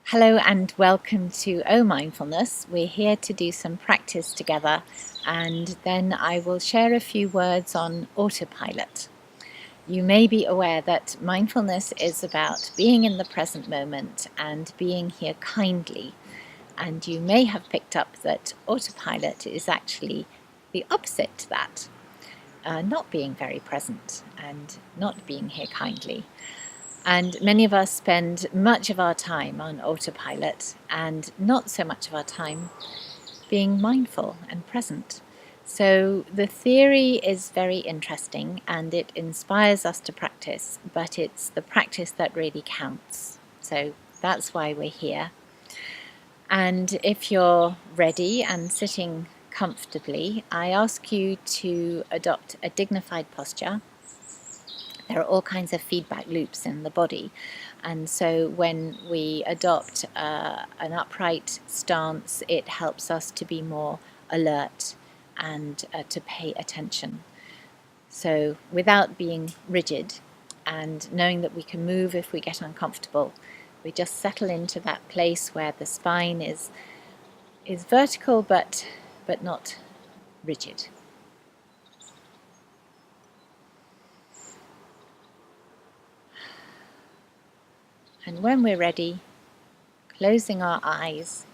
Hello and welcome to Mindfulness. We're here to do some practice together, and then I will share a few words on autopilot. You may be aware that mindfulness is about being in the present moment and being here kindly, and you may have picked up that autopilot is actually the opposite to that, not being very present and not being here kindly. And many of us spend much of our time on autopilot and not so much of our time being mindful and present. So the theory is very interesting and it inspires us to practice, but it's the practice that really counts. So that's why we're here. And if you're ready and sitting comfortably, I ask you to adopt a dignified posture. There are all kinds of feedback loops in the body, and so when we adopt an upright stance, it helps us to be more alert and to pay attention. So without being rigid and knowing that we can move if we get uncomfortable, we just settle into that place where the spine is vertical but not rigid. And when we're ready, closing our eyes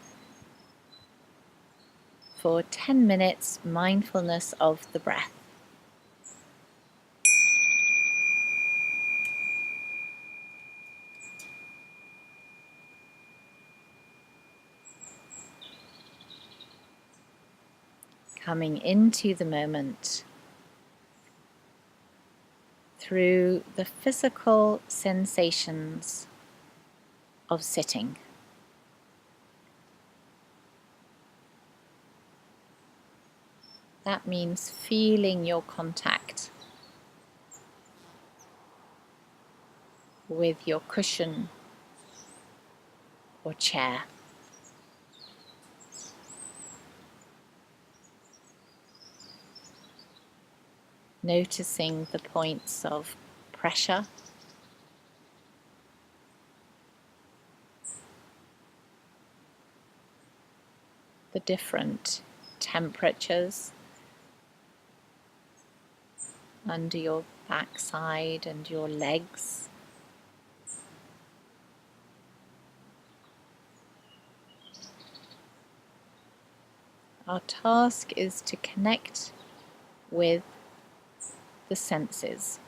for 10 minutes, mindfulness of the breath. Coming into the moment through the physical sensations of sitting. That means feeling your contact with your cushion or chair. Noticing the points of pressure, the different temperatures under your backside and your legs. Our task is to connect with the senses.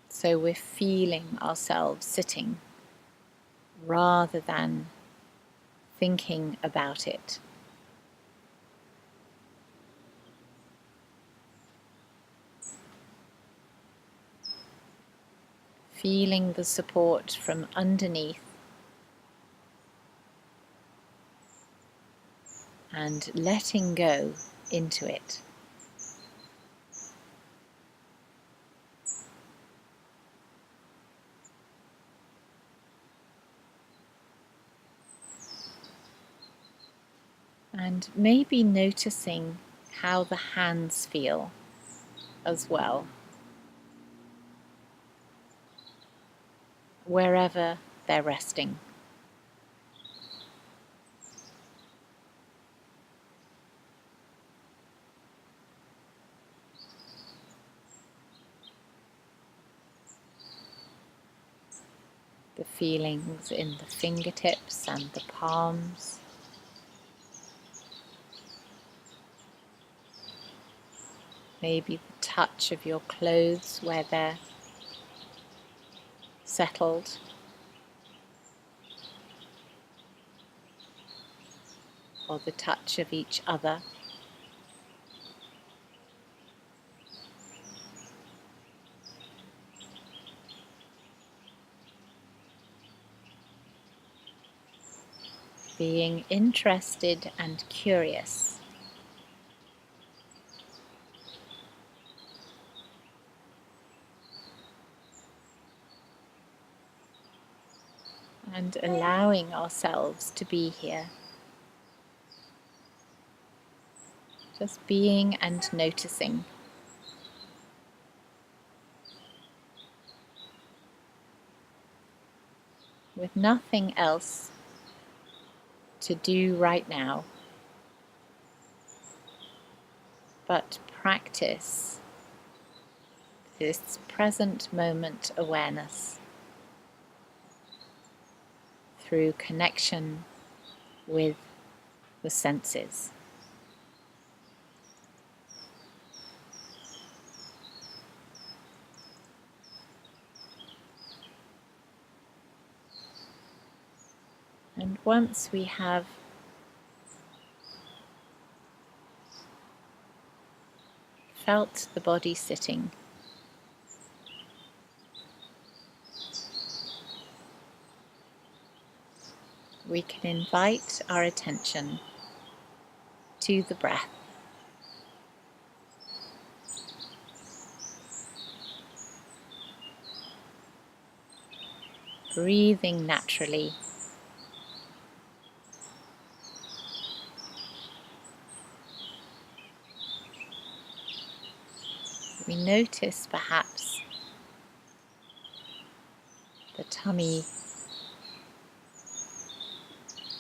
So we're feeling ourselves sitting rather than thinking about it. Feeling the support from underneath and letting go into it. And maybe noticing how the hands feel as well, wherever they're resting. The feelings in the fingertips and the palms. Maybe the touch of your clothes where they're settled. Or the touch of each other. Being interested and curious. And allowing ourselves to be here. Just being and noticing. with nothing else to do right now, but practice this present moment awareness through connection with the senses. And once we have felt the body sitting, we can invite our attention to the breath. Breathing naturally. We notice perhaps the tummy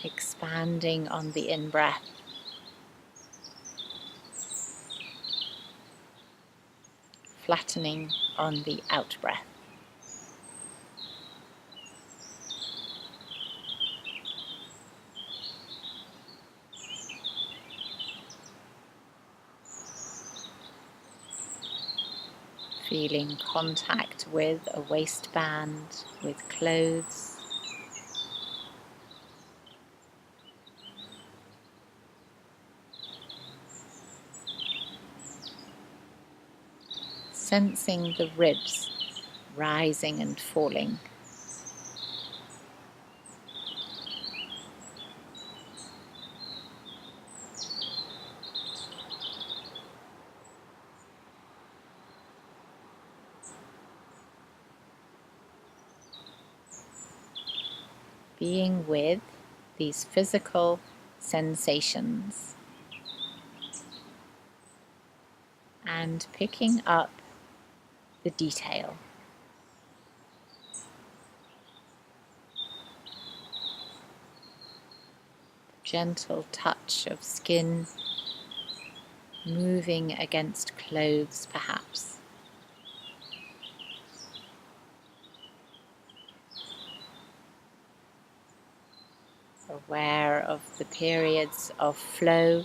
expanding on the in-breath, flattening on the out-breath. Feeling contact with a waistband, with clothes. Sensing the ribs rising and falling. Being with these physical sensations and picking up the detail. Gentle touch of skin moving against clothes, perhaps. Aware of the periods of flow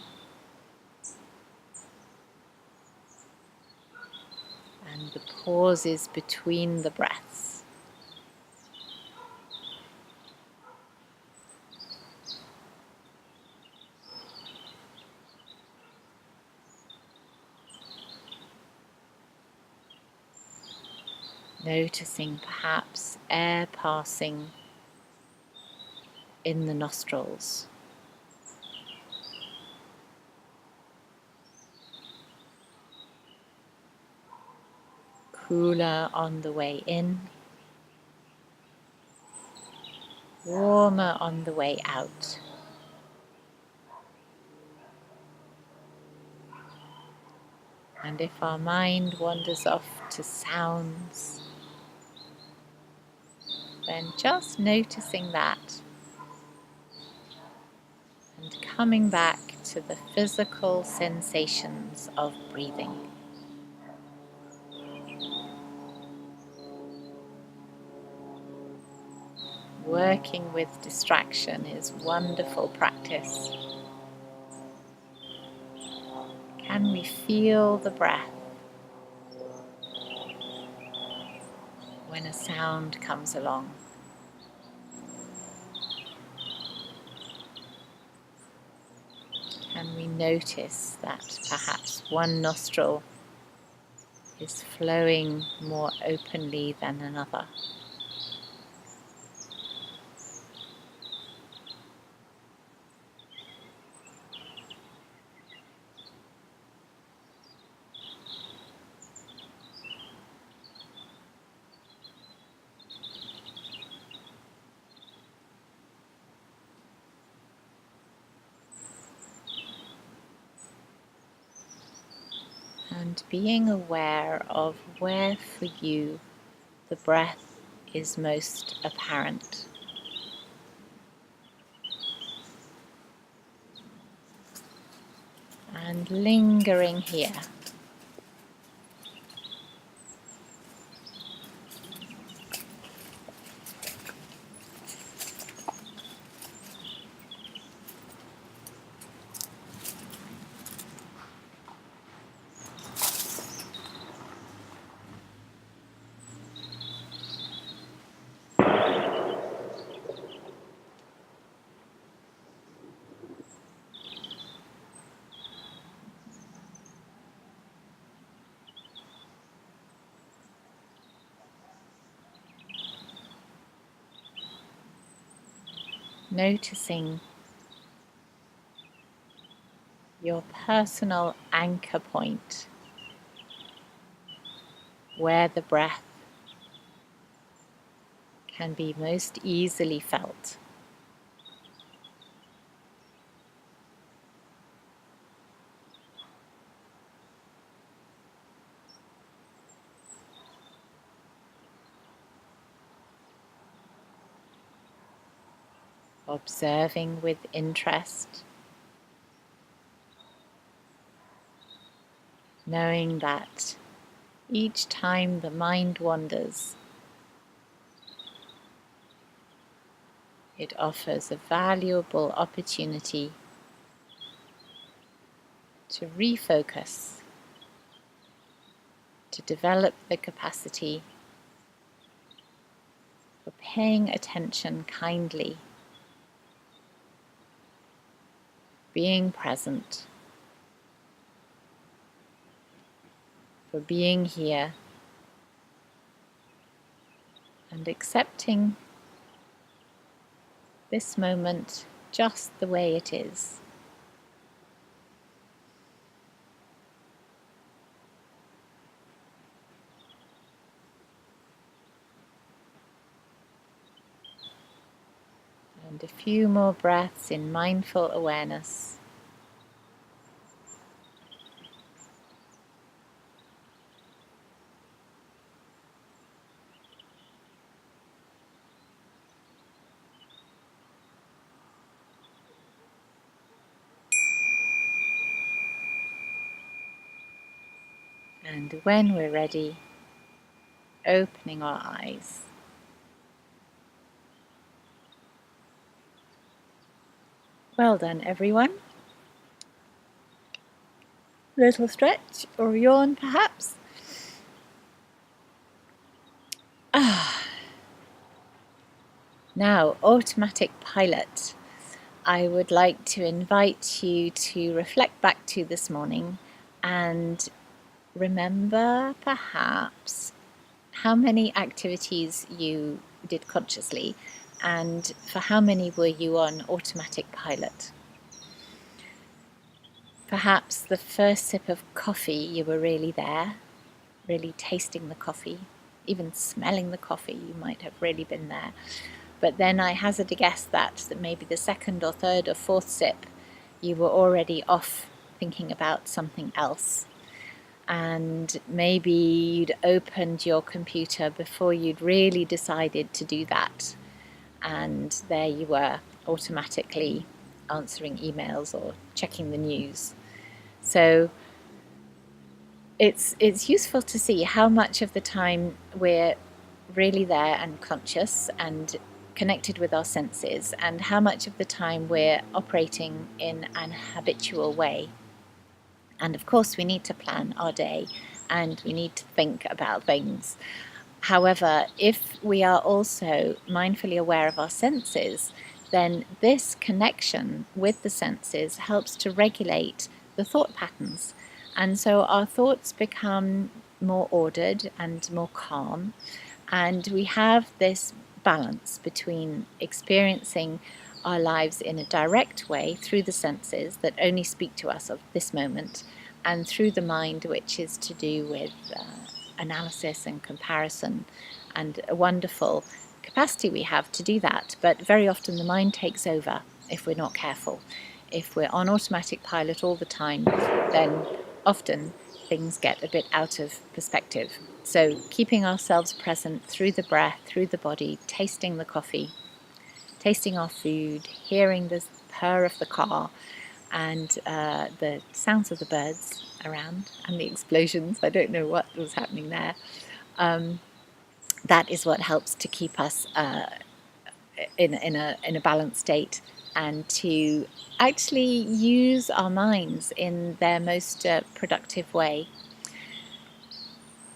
and the pauses between the breaths. Noticing perhaps air passing in the nostrils. Cooler on the way in, warmer on the way out. And if our mind wanders off to sounds, then just noticing that and coming back to the physical sensations of breathing. Working with distraction is wonderful practice. Can we feel the breath when a sound comes along? Can we notice that perhaps one nostril is flowing more openly than another? And being aware of where for you the breath is most apparent. and lingering here. Noticing your personal anchor point, where the breath can be most easily felt. Observing with interest, knowing that each time the mind wanders, it offers a valuable opportunity to refocus, to develop the capacity for paying attention kindly, being present, for being here and accepting this moment just the way it is. And a few more breaths in mindful awareness. And when we're ready, opening our eyes. Well done, everyone. Little stretch or yawn, perhaps. Now, automatic pilot. I would like to invite you to reflect back to this morning and remember perhaps how many activities you did consciously and for how many were you on automatic pilot. Perhaps the first sip of coffee you were really there, really tasting the coffee, even smelling the coffee, you might have really been there. But then I hazard a guess that maybe the second or third or fourth sip you were already off thinking about something else. And maybe you'd opened your computer before you'd really decided to do that. And there you were, automatically answering emails or checking the news. So it's useful to see how much of the time we're really there and conscious and connected with our senses, and how much of the time we're operating in an habitual way. And of course, we need to plan our day and we need to think about things. However, if we are also mindfully aware of our senses, then this connection with the senses helps to regulate the thought patterns. And so our thoughts become more ordered and more calm. And we have this balance between experiencing our lives in a direct way through the senses that only speak to us of this moment, and through the mind, which is to do with analysis and comparison, and a wonderful capacity we have to do that. But very often the mind takes over if we're not careful. If we're on automatic pilot all the time, then often things get a bit out of perspective. So keeping ourselves present through the breath, through the body, tasting the coffee, tasting our food, hearing the purr of the car, and the sounds of the birds around and the explosions. I don't know what was happening there. That is what helps to keep us in a balanced state, and to actually use our minds in their most productive way.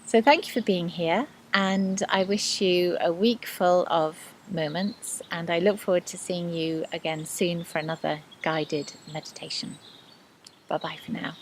So thank you for being here, and I wish you a week full of moments, and I look forward to seeing you again soon for another guided meditation. Bye bye for now.